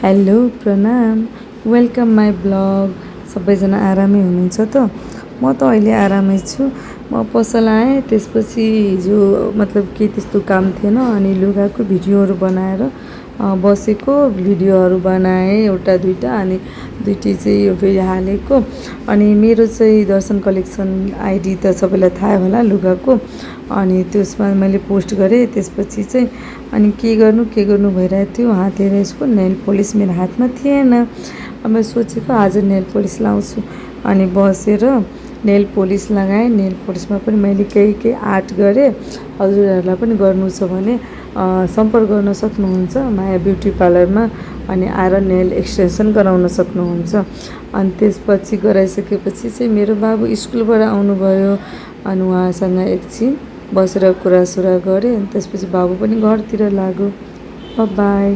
Hello प्रणाम welcome my blog. सबैजना आरामै हुनुहुन्छ त? म त अहिले आरामै छु। म पसल आएँ, त्यसपछि हिजो मतलब के त्यस्तो काम थिएन अनि लुगाको भिडियोहरू बनाएर बसेको। भिडियोहरू बनाएँ एउटा दुईटा अनि दुईटी चाहिँ यो फेरि हालेको। अनि मेरो चाहिँ दर्शन कलेक्सन आइडी त सबैलाई थाहा होला लुगाको, अनि त्यसमा मैले पोस्ट गरेँ। त्यसपछि चाहिँ अनि के गर्नु भइरहेको थियो। हात हेरेर यसको नेल पोलिस मेरो हातमा थिएन। अब सोचेको आज नेल पोलिस लाउँछु अनि बसेर नेल पोलिस लगाएँ। नेल पोलिसमा पनि मैले केही आर्ट गरेँ। हजुरहरूलाई पनि गर्नु छ भने सम्पर्क गर्न सक्नुहुन्छ माया ब्युटी पार्लरमा, अनि आएर नेल एक्सटेन्सन गराउन सक्नुहुन्छ। अनि त्यसपछि गराइसकेपछि चाहिँ मेरो बाबु स्कुलबाट आउनुभयो अनि उहाँसँग एकछिन बसेर कुरासुरा गरेँ। अनि त्यसपछि बाबु पनि घरतिर लाग्यो। बाई।